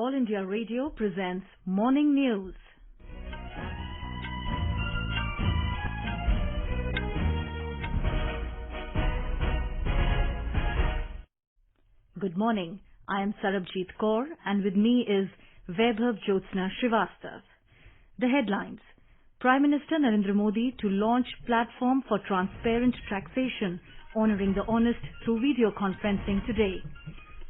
All India Radio presents Morning News. Good morning. I am Sarabjit Kaur and with me is Vaibhav Jyotsna Srivastav. The headlines. Prime Minister Narendra Modi to launch platform for transparent taxation, honouring the honest through video conferencing today.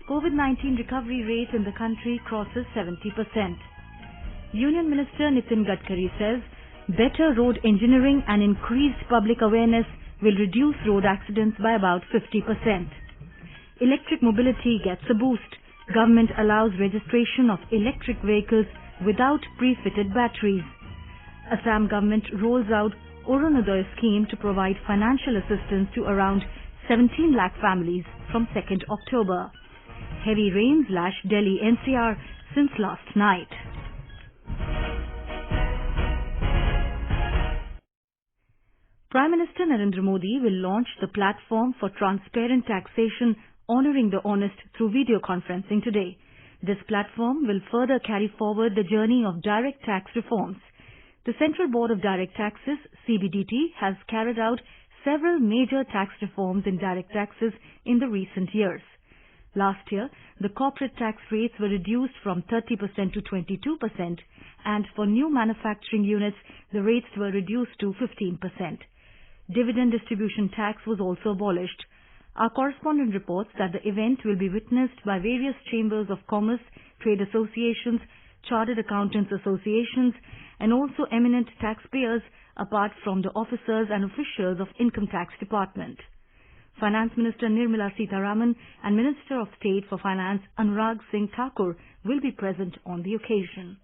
COVID-19 recovery rate in the country crosses 70%. Union Minister Nitin Gadkari says better road engineering and increased public awareness will reduce road accidents by about 50%. Electric mobility gets a boost. Government allows registration of electric vehicles without pre-fitted batteries. Assam government rolls out Orunodoy scheme to provide financial assistance to around 17 lakh families from 2nd October. Heavy rains lash Delhi NCR since last night. Prime Minister Narendra Modi will launch the platform for transparent taxation, honouring the honest through video conferencing today. This platform will further carry forward the journey of direct tax reforms. The Central Board of Direct Taxes, CBDT, has carried out several major tax reforms in direct taxes in the recent years. Last year, the corporate tax rates were reduced from 30% to 22%, and for new manufacturing units, the rates were reduced to 15%. Dividend distribution tax was also abolished. Our correspondent reports that the event will be witnessed by various chambers of commerce, trade associations, chartered accountants associations, and also eminent taxpayers apart from the officers and officials of Income Tax Department. Finance Minister Nirmala Sitharaman and Minister of State for Finance Anurag Singh Thakur will be present on the occasion.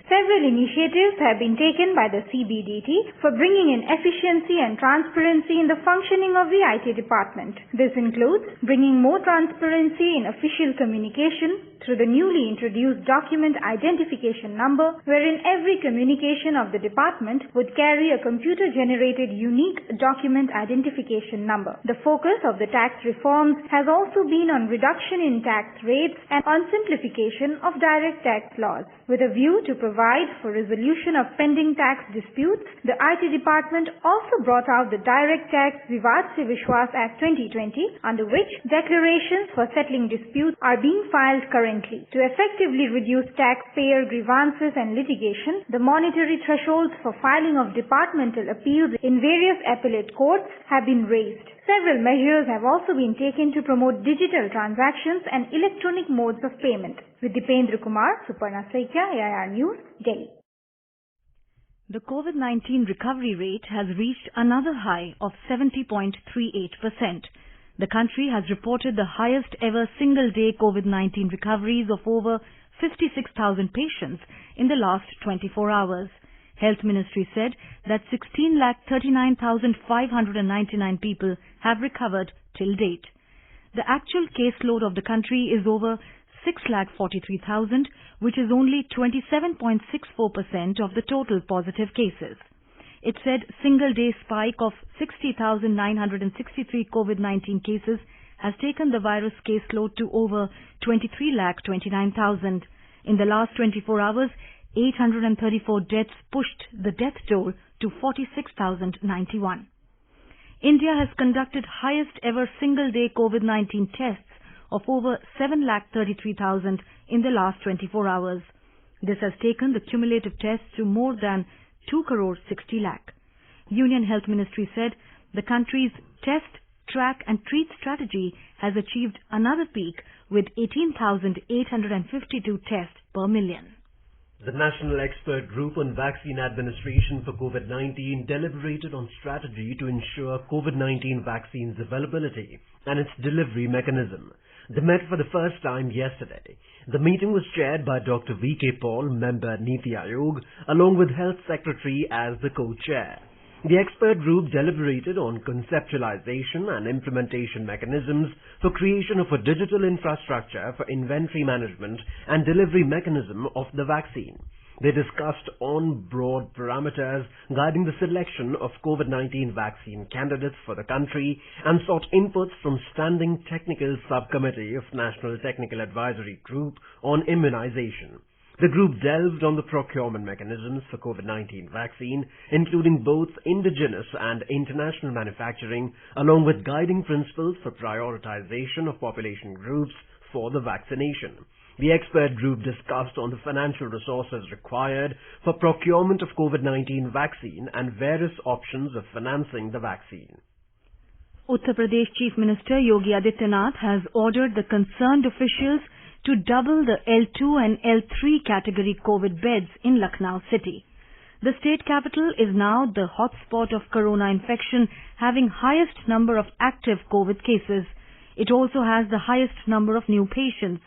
Several initiatives have been taken by the CBDT for bringing in efficiency and transparency in the functioning of the IT department. This includes bringing more transparency in official communication through the newly introduced document identification number, wherein every communication of the department would carry a computer-generated unique document identification number. The focus of the tax reforms has also been on reduction in tax rates and on simplification of direct tax laws. With a view to provide for resolution of pending tax disputes, the IT department also brought out the Direct Tax Vivad Se Vishwas Act 2020, under which declarations for settling disputes are being filed currently. To effectively reduce taxpayer grievances and litigation, the monetary thresholds for filing of departmental appeals in various appellate courts have been raised. Several measures have also been taken to promote digital transactions and electronic modes of payment. With Dipendra Kumar, Suparna Saikya, AIR News, Delhi. The COVID-19 recovery rate has reached another high of 70.38%. The country has reported the highest ever single-day COVID-19 recoveries of over 56,000 patients in the last 24 hours. Health Ministry said that 16,39,599 people have recovered till date. The actual caseload of the country is over 6,43,000, which is only 27.64% of the total positive cases. It said single-day spike of 60,963 COVID-19 cases has taken the virus caseload to over 23,29,000. In the last 24 hours, 834 deaths pushed the death toll to 46,091. India has conducted highest ever single-day COVID-19 tests of over 7,33,000 in the last 24 hours. This has taken the cumulative tests to more than 2 crore 60 lakh. Union Health Ministry said the country's test, track and treat strategy has achieved another peak with 18,852 tests per million. The National Expert Group on Vaccine Administration for COVID-19 deliberated on strategy to ensure COVID-19 vaccines availability and its delivery mechanism. They met for the first time yesterday. The meeting was chaired by Dr. V.K. Paul, member Niti Aayog, along with Health Secretary as the co-chair. The expert group deliberated on conceptualization and implementation mechanisms for creation of a digital infrastructure for inventory management and delivery mechanism of the vaccine. They discussed on broad parameters guiding the selection of COVID-19 vaccine candidates for the country and sought inputs from Standing Technical Subcommittee of National Technical Advisory Group on Immunization. The group delved on the procurement mechanisms for COVID-19 vaccine, including both indigenous and international manufacturing, along with guiding principles for prioritization of population groups for the vaccination. The expert group discussed on the financial resources required for procurement of COVID-19 vaccine and various options of financing the vaccine. Uttar Pradesh Chief Minister Yogi Adityanath has ordered the concerned officials to double the L2 and L3 category COVID beds in Lucknow city. The state capital is now the hotspot of corona infection, having highest number of active COVID cases. It also has the highest number of new patients.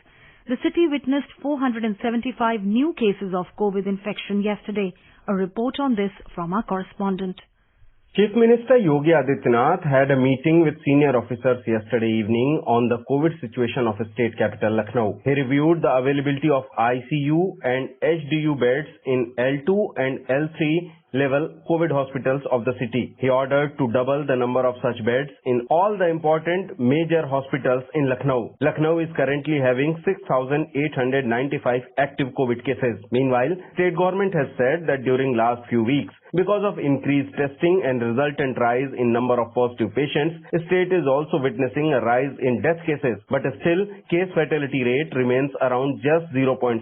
The city witnessed 475 new cases of COVID infection yesterday. A report on this from our correspondent. Chief Minister Yogi Adityanath had a meeting with senior officers yesterday evening on the COVID situation of state capital Lucknow. He reviewed the availability of ICU and HDU beds in L2 and L3 level COVID hospitals of the city. He ordered to double the number of such beds in all the important major hospitals in Lucknow. Lucknow is currently having 6,895 active COVID cases. Meanwhile, state government has said that during last few weeks, because of increased testing and resultant rise in number of positive patients, state is also witnessing a rise in death cases. But still, case fatality rate remains around just 0.6%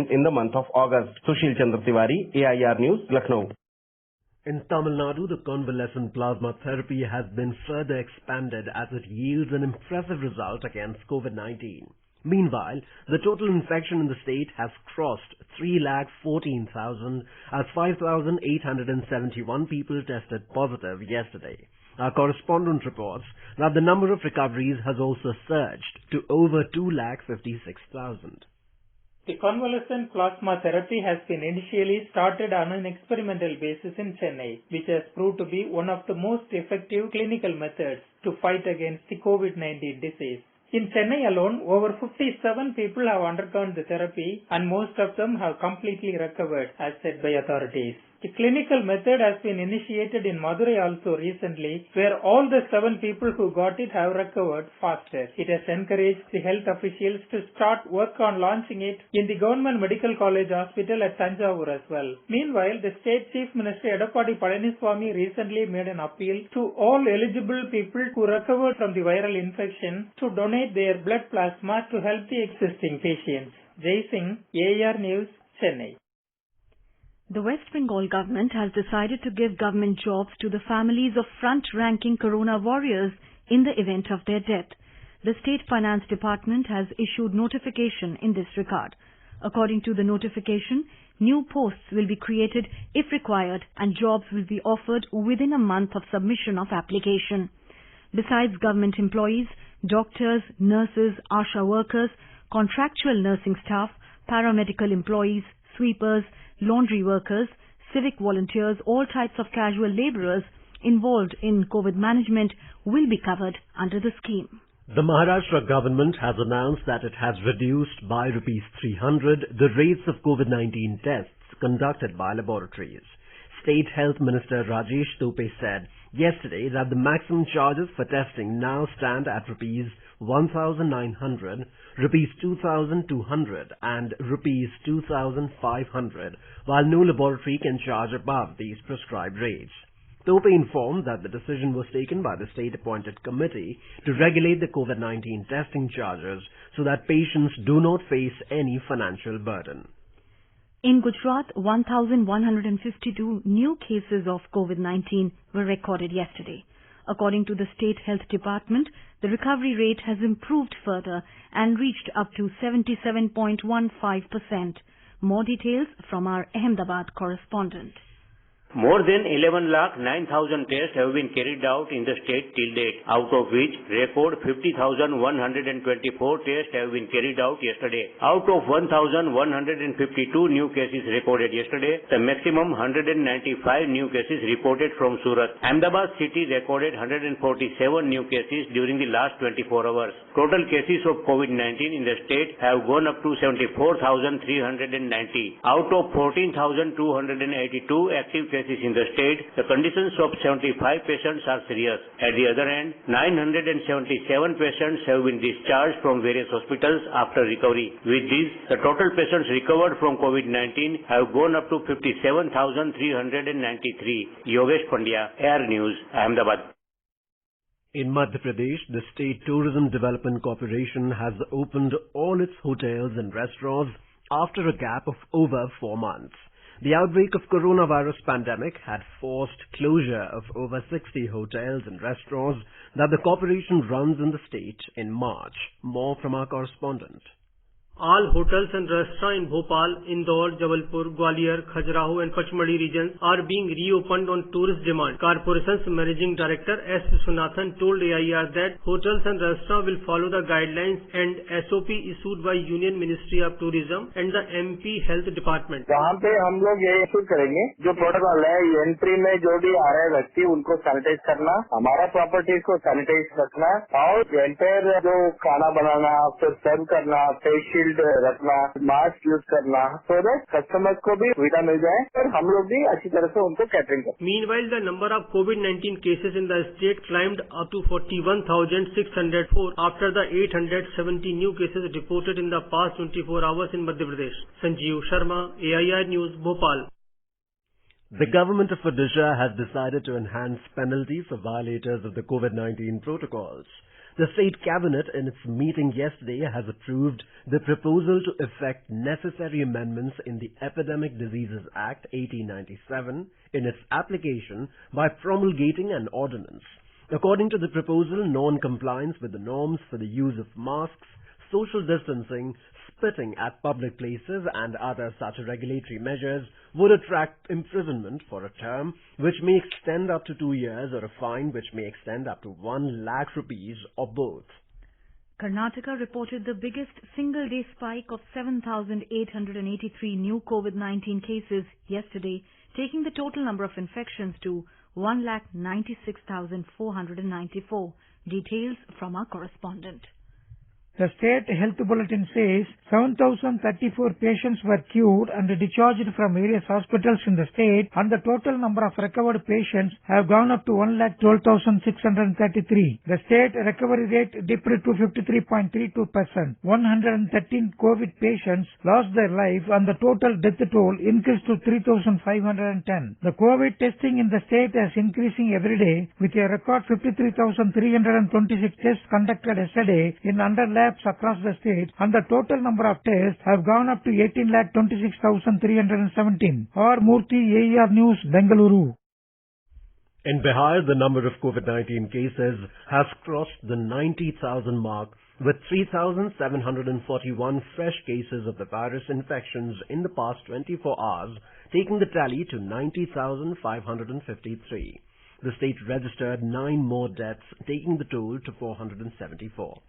in the month of August. Sushil Chandra Tiwari, AIR News, Lucknow. In Tamil Nadu, the convalescent plasma therapy has been further expanded as it yields an impressive result against COVID-19. Meanwhile, the total infection in the state has crossed 3,14,000 as 5,871 people tested positive yesterday. Our correspondent reports that the number of recoveries has also surged to over 2,56,000. The convalescent plasma therapy has been initially started on an experimental basis in Chennai, which has proved to be one of the most effective clinical methods to fight against the COVID-19 disease. In Chennai alone, over 57 people have undergone the therapy and most of them have completely recovered, as said by authorities. The clinical method has been initiated in Madurai also recently, where all the 7 people who got it have recovered faster. It has encouraged the health officials to start work on launching it in the Government Medical College Hospital at Tanjavur as well. Meanwhile, the State Chief Minister Edappadi Palaniswamy recently made an appeal to all eligible people who recovered from the viral infection to donate their blood plasma to help the existing patients. Jai Singh, AIR News, Chennai. The West Bengal government has decided to give government jobs to the families of front-ranking corona warriors in the event of their death. The State Finance Department has issued notification in this regard. According to the notification, new posts will be created if required and jobs will be offered within a month of submission of application. Besides government employees, doctors, nurses, ASHA workers, contractual nursing staff, paramedical employees, sweepers, laundry workers, civic volunteers, all types of casual laborers involved in COVID management will be covered under the scheme. The Maharashtra government has announced that it has reduced by Rs 300 the rates of COVID-19 tests conducted by laboratories. State Health Minister Rajesh Tope said yesterday that the maximum charges for testing now stand at Rs 1,900, Rs 2,200 and Rs 2,500, while no laboratory can charge above these prescribed rates. Tope informed that the decision was taken by the state-appointed committee to regulate the COVID-19 testing charges so that patients do not face any financial burden. In Gujarat, 1,152 new cases of COVID-19 were recorded yesterday. According to the State Health Department, the recovery rate has improved further and reached up to 77.15%. More details from our Ahmedabad correspondent. More than 11,09,000 tests have been carried out in the state till date, out of which record 50,124 tests have been carried out yesterday. Out of 1,152 new cases recorded yesterday, the maximum 195 new cases reported from Surat. Ahmedabad city recorded 147 new cases during the last 24 hours. Total cases of COVID-19 in the state have gone up to 74,390. Out of 14,282 active cases in the state, the conditions of 75 patients are serious. At the other end, 977 patients have been discharged from various hospitals after recovery. With this, the total patients recovered from COVID-19 have gone up to 57,393. Yogesh Pandya, Air News, Ahmedabad. In Madhya Pradesh, the State Tourism Development Corporation has opened all its hotels and restaurants after a gap of over 4 months. The outbreak of coronavirus pandemic had forced closure of over 60 hotels and restaurants that the corporation runs in the state in March. More from our correspondent. All hotels and restaurants in Bhopal, Indore, Jabalpur, Gwalior, Khajuraho and Pachmadi regions are being reopened on tourist demand. Corporation's Managing Director S. Viswanathan told AIR that hotels and restaurants will follow the guidelines and SOP issued by Union Ministry of Tourism and the MP Health Department. वहाँ पे हम लोग ये issue करेंगे जो protocol है, entry में जो भी आ रहे व्यक्ति उनको सैनिटाइज करना, हमारा प्रॉपर्टीज को सैनिटाइज रखना और एंटायर जो खाना बनाना फिर सर्व करना, फेस शील्ड रखना, मास्क यूज करना, so that customers को भी सुविधा मिल जाए और हम लोग भी अच्छी तरह से उनको कैटरिंग करें. Meanwhile, the number of COVID-19 cases in the state climbed up to 41,604 after the 870 new cases reported in the past 24 hours in Madhya Pradesh. Sanjeev Sharma, AIR News, Bhopal. The government of Odisha has decided to enhance penalties for violators of the COVID-19 protocols. The state cabinet in its meeting yesterday has approved the proposal to effect necessary amendments in the Epidemic Diseases Act 1897 in its application by promulgating an ordinance. According to the proposal, non-compliance with the norms for the use of masks, social distancing, spitting at public places and other such regulatory measures would attract imprisonment for a term which may extend up to 2 years or a fine which may extend up to 1 lakh rupees or both. Karnataka reported the biggest single-day spike of 7,883 new COVID-19 cases yesterday, taking the total number of infections to 1,96,494. Details from our correspondent. The state health bulletin says 7,034 patients were cured and discharged from various hospitals in the state, and the total number of recovered patients have gone up to 1,12,633. The state recovery rate dipped to 53.32%. 113 COVID patients lost their life and the total death toll increased to 3,510. The COVID testing in the state is increasing every day, with a record 53,326 tests conducted yesterday in under labs across the state, and the total number of tests have gone up to 18,26,317. R. Murthy, AER News, Bengaluru. In Bihar, the number of COVID-19 cases has crossed the 90,000 mark, with 3,741 fresh cases of the virus infections in the past 24 hours, taking the tally to 90,553. The state registered 9 more deaths, taking the toll to 474.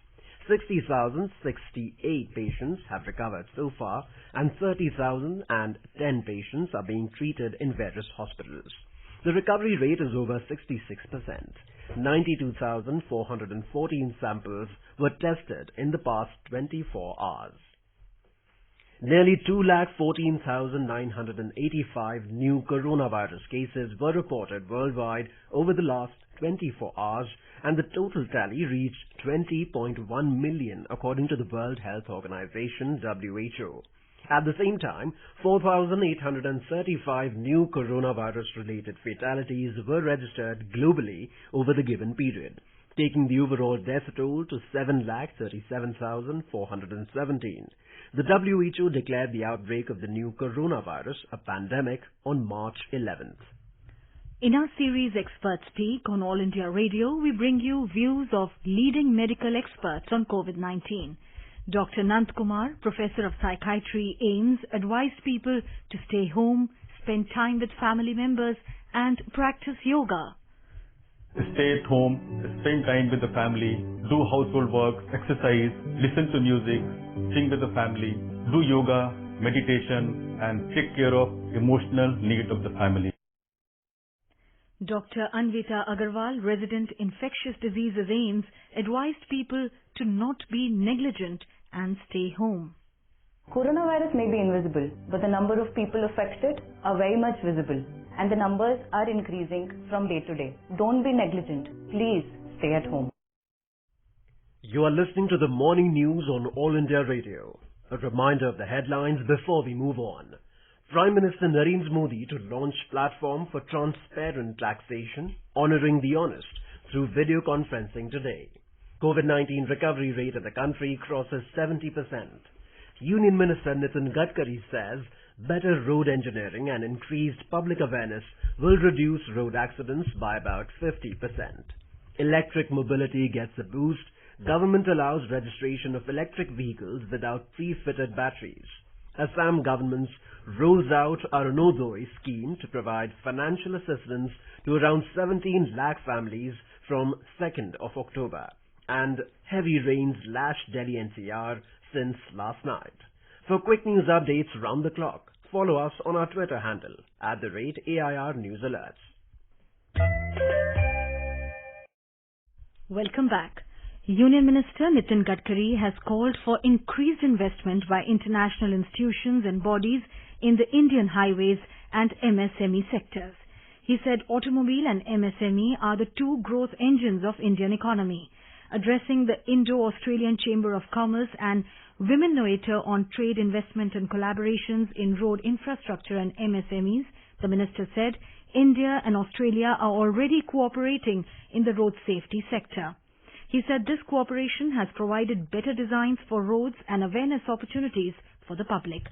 60,068 patients have recovered so far, and 30,010 patients are being treated in various hospitals. The recovery rate is over 66%. 92,414 samples were tested in the past 24 hours. Nearly 2,14,985 new coronavirus cases were reported worldwide over the last 24 hours, and the total tally reached 20.1 million according to the World Health Organization (WHO). At the same time, 4,835 new coronavirus-related fatalities were registered globally over the given period, taking the overall death toll to 7,37,417. The WHO declared the outbreak of the new coronavirus a pandemic on March 11th. In our series Experts Speak on All India Radio, we bring you views of leading medical experts on COVID-19. Dr. Nand Kumar, Professor of Psychiatry, AIIMS, advised people to stay home, spend time with family members and practice yoga. Stay at home, spend time with the family, do household work, exercise, listen to music, sing with the family, do yoga, meditation, and take care of emotional needs of the family. Dr. Anvita Agarwal, resident Infectious Diseases AIIMS, advised people to not be negligent and stay home. Coronavirus may be invisible, but the number of people affected are very much visible, and the numbers are increasing from day to day. Don't be negligent. Please stay at home. You are listening to the morning news on All India Radio. A reminder of the headlines before we move on. Prime Minister Narendra Modi to launch platform for transparent taxation, honouring the honest through video conferencing today. COVID-19 recovery rate of the country crosses 70%. Union Minister Nitin Gadkari says better road engineering and increased public awareness will reduce road accidents by about 50%. Electric mobility gets a boost. Government allows registration of electric vehicles without pre-fitted batteries. Assam government rolls out Arunodoi scheme to provide financial assistance to around 17 lakh families from 2nd of October. And heavy rains lash Delhi NCR since last night. For quick news updates round the clock, follow us on our Twitter handle @AIR News Alerts. Welcome back. Union Minister Nitin Gadkari has called for increased investment by international institutions and bodies in the Indian highways and MSME sectors. He said automobile and MSME are the two growth engines of Indian economy. Addressing the Indo-Australian Chamber of Commerce and Women Noator on trade investment and collaborations in road infrastructure and MSMEs, the minister said India and Australia are already cooperating in the road safety sector. He said this cooperation has provided better designs for roads and awareness opportunities for the public.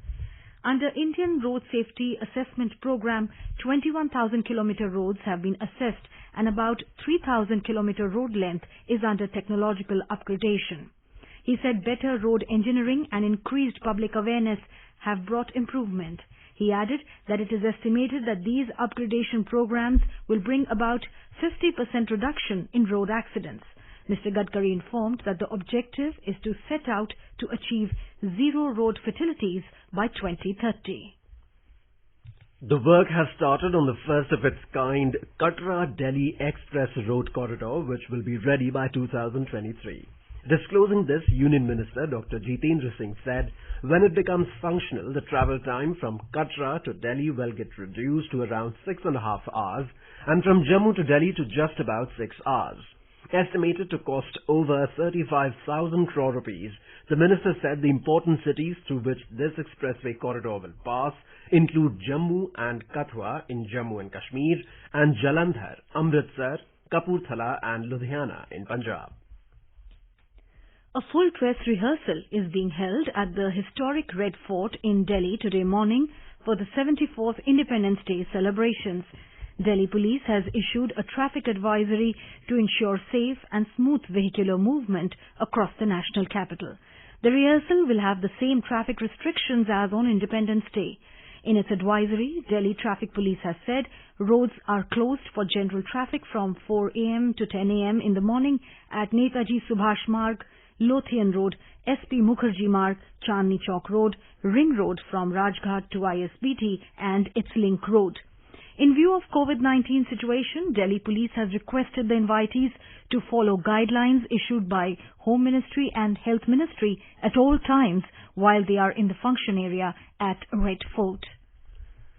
Under Indian Road Safety Assessment Program, 21,000-kilometer roads have been assessed and about 3,000-kilometer road length is under technological upgradation. He said better road engineering and increased public awareness have brought improvement. He added that it is estimated that these upgradation programs will bring about 50% reduction in road accidents. Mr. Gadkari informed that the objective is to set out to achieve zero road fatalities by 2030. The work has started on the first of its kind Katra-Delhi Express Road Corridor, which will be ready by 2023. Disclosing this, Union Minister Dr. Jitendra Singh said, when it becomes functional, the travel time from Katra to Delhi will get reduced to around 6.5 hours and from Jammu to Delhi to just about 6 hours. Estimated to cost over 35,000 crore rupees, the minister said the important cities through which this expressway corridor will pass include Jammu and Kathua in Jammu and Kashmir and Jalandhar, Amritsar, Kapurthala and Ludhiana in Punjab. A full dress rehearsal is being held at the historic Red Fort in Delhi today morning for the 74th Independence Day celebrations. Delhi Police has issued a traffic advisory to ensure safe and smooth vehicular movement across the national capital. The rehearsal will have the same traffic restrictions as on Independence Day. In its advisory, Delhi Traffic Police has said roads are closed for general traffic from 4 a.m. to 10 a.m. in the morning at Netaji Subhash Marg, Lothian Road, SP Mukherjee Marg, Chandni Chowk Road, Ring Road from Rajghat to ISBT and its link road. In view of COVID-19 situation, Delhi Police has requested the invitees to follow guidelines issued by Home Ministry and Health Ministry at all times while they are in the function area at Red Fort.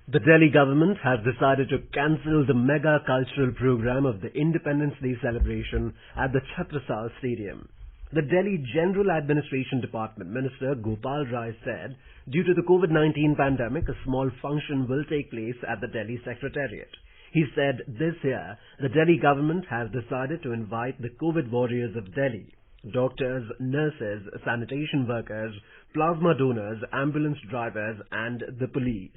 The Delhi government has decided to cancel the mega cultural program of the Independence Day celebration at the Chhatrasal Stadium. The Delhi General Administration Department Minister Gopal Rai said, due to the COVID-19 pandemic, a small function will take place at the Delhi Secretariat. He said this year, the Delhi government has decided to invite the COVID warriors of Delhi, doctors, nurses, sanitation workers, plasma donors, ambulance drivers and the police.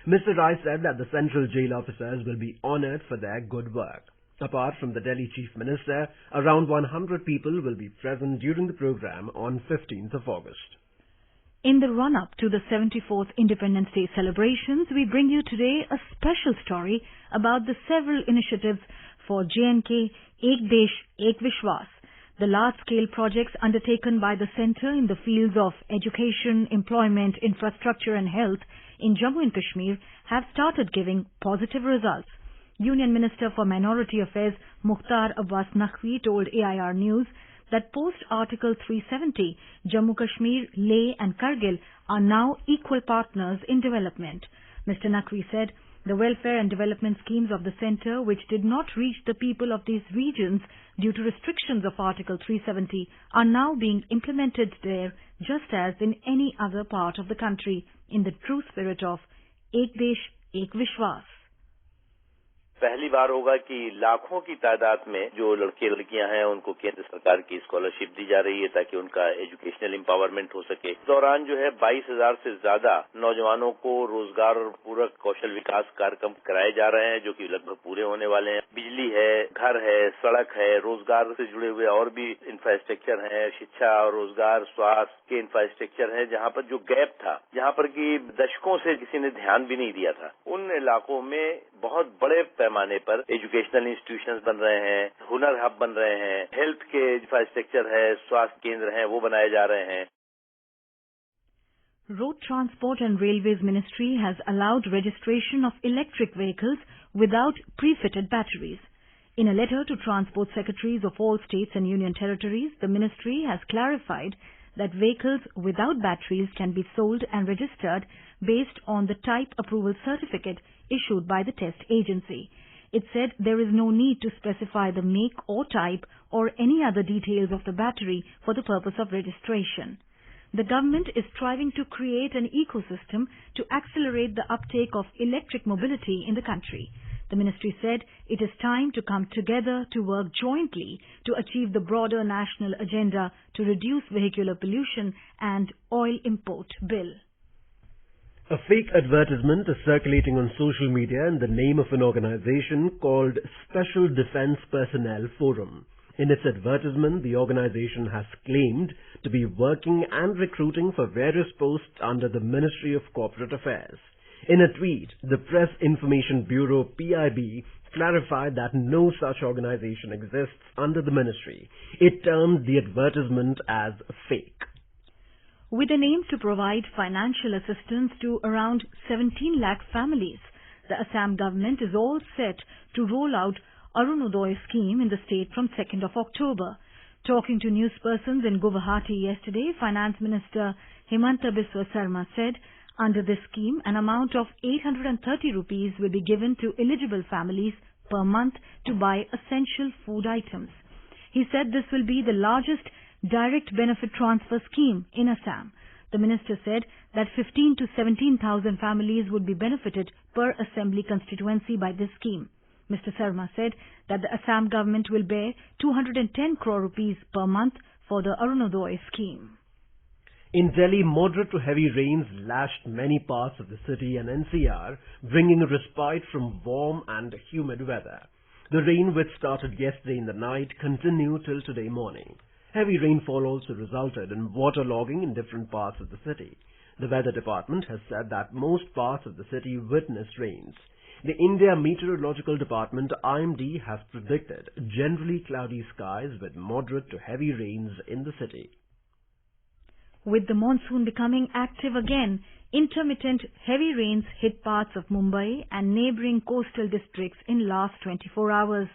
Mr. Rai said that the central jail officers will be honoured for their good work. Apart from the Delhi Chief Minister, around 100 people will be present during the program on 15th of August. In the run-up to the 74th Independence Day celebrations, we bring you today a special story about the several initiatives for J&K Ek Desh Ek Vishwas, the large-scale projects undertaken by the centre in the fields of education, employment, infrastructure and health in Jammu and Kashmir have started giving positive results. Union Minister for Minority Affairs Mukhtar Abbas Naqvi told AIR News that post-Article 370, Jammu Kashmir, Leh and Kargil are now equal partners in development. Mr. Naqvi said the welfare and development schemes of the centre, which did not reach the people of these regions due to restrictions of Article 370, are now being implemented there just as in any other part of the country, in the true spirit of Ek Desh Ek Vishwas. पहली बार होगा कि लाखों की तादाद में जो लड़के लड़कियां हैं उनको केंद्र सरकार की स्कॉलरशिप दी जा रही है ताकि उनका एजुकेशनल एम्पावरमेंट हो सके। इस दौरान जो है 22,000 से ज्यादा नौजवानों को रोजगार पूरक कौशल विकास कार्यक्रम कराए जा रहे हैं जो कि लगभग पूरे होने वाले हैं। बिजली है, घर है, सड़क है, रोजगार से जुड़े हुए और भी इंफ्रास्ट्रक्चर है, शिक्षा और रोजगार, स्वास्थ्य के इंफ्रास्ट्रक्चर है, जहां पर जो गैप था, जहां पर कि दशकों से किसी ने ध्यान भी नहीं दिया था, उन इलाकों में बहुत बड़े पैमाने पर एजुकेशनल इंस्टीट्यूशंस बन रहे हैं, हुनर हब बन रहे हैं, हेल्थ के इंफ्रास्ट्रक्चर है, स्वास्थ्य केंद्र हैं, वो बनाए जा रहे हैं। Road Transport and Railways Ministry has allowed registration of electric vehicles without pre-fitted batteries. In a letter to Transport Secretaries of all states and union territories, the ministry has clarified that vehicles without batteries can be sold and registered based on the type approval certificate issued by the test agency. It said there is no need to specify the make or type or any other details of the battery for the purpose of registration. The government is striving to create an ecosystem to accelerate the uptake of electric mobility in the country. The ministry said it is time to come together to work jointly to achieve the broader national agenda to reduce vehicular pollution and oil import bill. A fake advertisement is circulating on social media in the name of an organization called Special Defense Personnel Forum. In its advertisement, the organization has claimed to be working and recruiting for various posts under the Ministry of Corporate Affairs. In a tweet, the Press Information Bureau PIB clarified that no such organization exists under the ministry. It termed the advertisement as fake. With an aim to provide financial assistance to around 17 lakh families, the Assam government is all set to roll out Arunodoy scheme in the state from 2nd of October. Talking to newspersons in Guwahati yesterday, Finance Minister Himanta Biswa Sarma said under this scheme, an amount of 830 rupees will be given to eligible families per month to buy essential food items. He said this will be the largest direct benefit transfer scheme in Assam. The minister said that 15 to 17,000 families would be benefited per assembly constituency by this scheme. Mr. Sarma said that the Assam government will bear 210 crore rupees per month for the Arunodoy scheme. In Delhi, moderate to heavy rains lashed many parts of the city and NCR, bringing a respite from warm and humid weather. The rain, which started yesterday in the night, continued till today morning. Heavy rainfall also resulted in waterlogging in different parts of the city. The weather department has said that most parts of the city witnessed rains. The India Meteorological Department IMD has predicted generally cloudy skies with moderate to heavy rains in the city. With the monsoon becoming active again, intermittent heavy rains hit parts of Mumbai and neighbouring coastal districts in last 24 hours.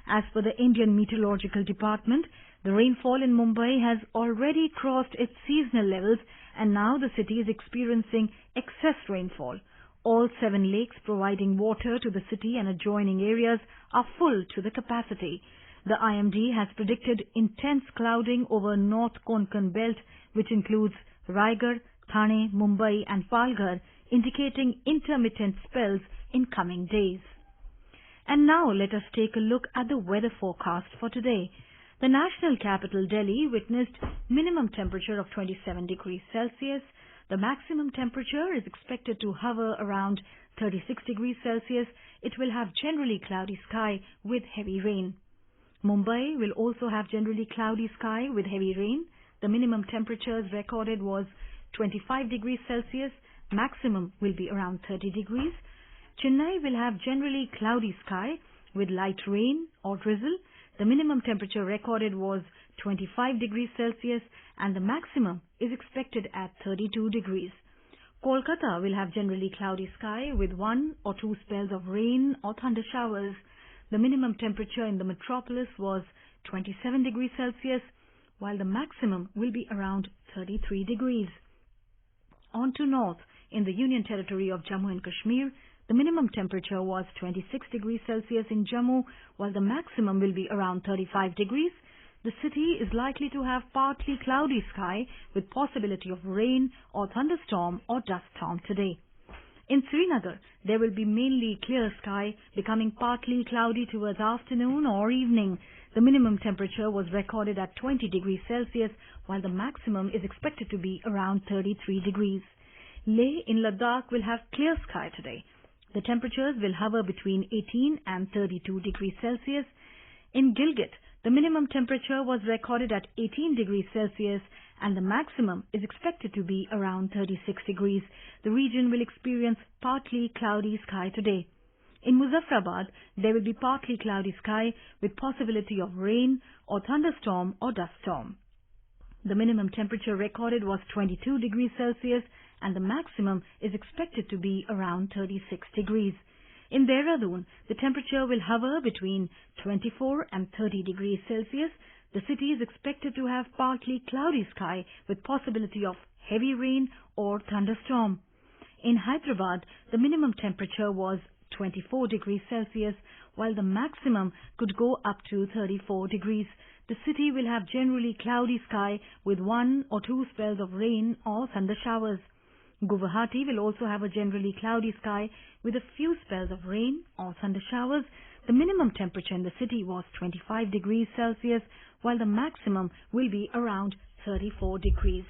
As per the Indian Meteorological Department, the rainfall in Mumbai has already crossed its seasonal levels and now the city is experiencing excess rainfall. All 7 lakes providing water to the city and adjoining areas are full to the capacity. The IMD has predicted intense clouding over North Konkan belt, which includes Raigarh, Thane, Mumbai and Palghar, indicating intermittent spells in coming days. And now let us take a look at the weather forecast for today. The national capital Delhi witnessed minimum temperature of 27 degrees Celsius. The maximum temperature is expected to hover around 36 degrees Celsius. It will have generally cloudy sky with heavy rain. Mumbai will also have generally cloudy sky with heavy rain. The minimum temperatures recorded was 25 degrees Celsius. Maximum will be around 30 degrees. Chennai will have generally cloudy sky with light rain or drizzle. The minimum temperature recorded was 25 degrees Celsius and the maximum is expected at 32 degrees. Kolkata will have generally cloudy sky with 1 or 2 spells of rain or thunder showers. The minimum temperature in the metropolis was 27 degrees Celsius, while the maximum will be around 33 degrees. On to north, in the Union Territory of Jammu and Kashmir, the minimum temperature was 26 degrees Celsius in Jammu, while the maximum will be around 35 degrees. The city is likely to have partly cloudy sky with possibility of rain or thunderstorm or dust storm today. In Srinagar, there will be mainly clear sky, becoming partly cloudy towards afternoon or evening. The minimum temperature was recorded at 20 degrees Celsius, while the maximum is expected to be around 33 degrees. Leh in Ladakh will have clear sky today. The temperatures will hover between 18 and 32 degrees Celsius. In Gilgit, the minimum temperature was recorded at 18 degrees Celsius and the maximum is expected to be around 36 degrees. The region will experience partly cloudy sky today. In Muzaffarabad, there will be partly cloudy sky with possibility of rain or thunderstorm or dust storm. The minimum temperature recorded was 22 degrees Celsius and the maximum is expected to be around 36 degrees. In Dehradun, the temperature will hover between 24 and 30 degrees Celsius. The city is expected to have partly cloudy sky with possibility of heavy rain or thunderstorm. In Hyderabad, the minimum temperature was 24 degrees Celsius, while the maximum could go up to 34 degrees. The city will have generally cloudy sky with 1 or 2 spells of rain or thunder showers. Guwahati will also have a generally cloudy sky with a few spells of rain or thunder showers. The minimum temperature in the city was 25 degrees Celsius, while the maximum will be around 34 degrees.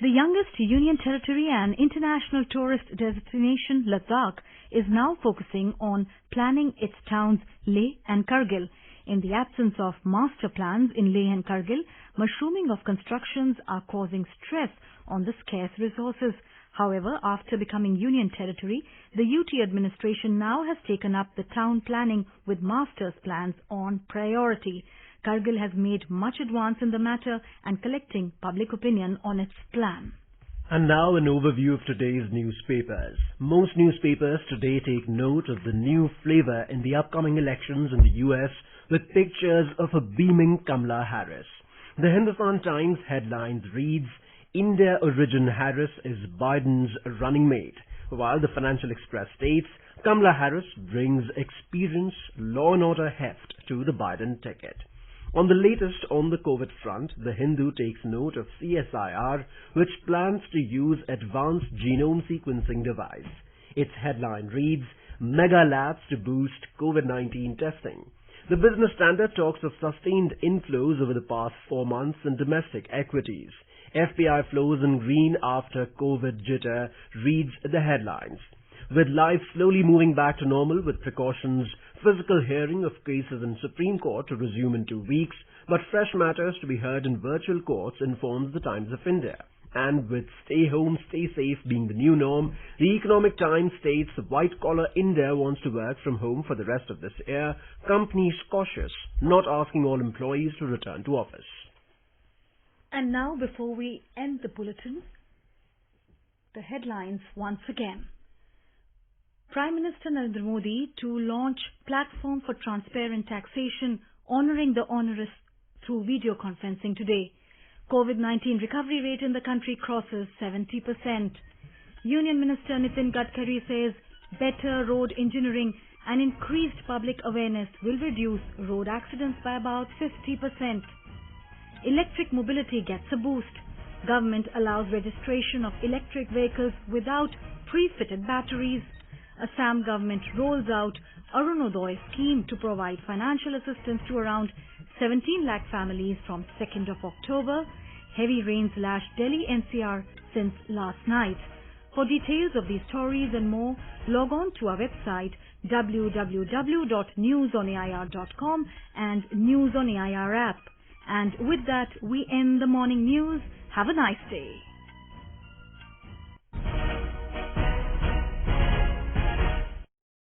The youngest Union Territory and international tourist destination, Ladakh, is now focusing on planning its towns Leh and Kargil. In the absence of master plans in Leh and Kargil, mushrooming of constructions are causing stress on the scarce resources. However, after becoming Union Territory, the UT administration now has taken up the town planning with master's plans on priority. Kargil has made much advance in the matter and collecting public opinion on its plan. And now an overview of today's newspapers. Most newspapers today take note of the new flavor in the upcoming elections in the US with pictures of a beaming Kamala Harris. The Hindustan Times headline reads, India origin Harris is Biden's running mate, while the Financial Express states Kamala Harris brings experience, law and order heft to the Biden ticket. On the latest on the COVID front, the Hindu takes note of CSIR, which plans to use advanced genome sequencing device. Its headline reads, Mega labs to boost COVID-19 testing. The Business Standard talks of sustained inflows over the past 4 months in domestic equities. FPI flows in green after COVID jitter, reads the headlines. With life slowly moving back to normal with precautions, physical hearing of cases in Supreme Court to resume in 2 weeks, but fresh matters to be heard in virtual courts, informs the Times of India. And with stay home, stay safe being the new norm, the Economic Times states white-collar India wants to work from home for the rest of this year, companies cautious, not asking all employees to return to office. And now, before we end the bulletin, the headlines once again. Prime Minister Narendra Modi to launch platform for transparent taxation, honouring the onerous through video conferencing today. COVID-19 recovery rate in the country crosses 70%. Union Minister Nitin Gadkari says better road engineering and increased public awareness will reduce road accidents by about 50%. Electric mobility gets a boost. Government allows registration of electric vehicles without pre-fitted batteries. Assam government rolls out Arunodoy scheme to provide financial assistance to around 17 lakh families from 2nd of October. Heavy rains lashed Delhi NCR since last night. For details of these stories and more, log on to our website www.newsonair.com and News on AIR app. And with that, we end the morning news. Have a nice day.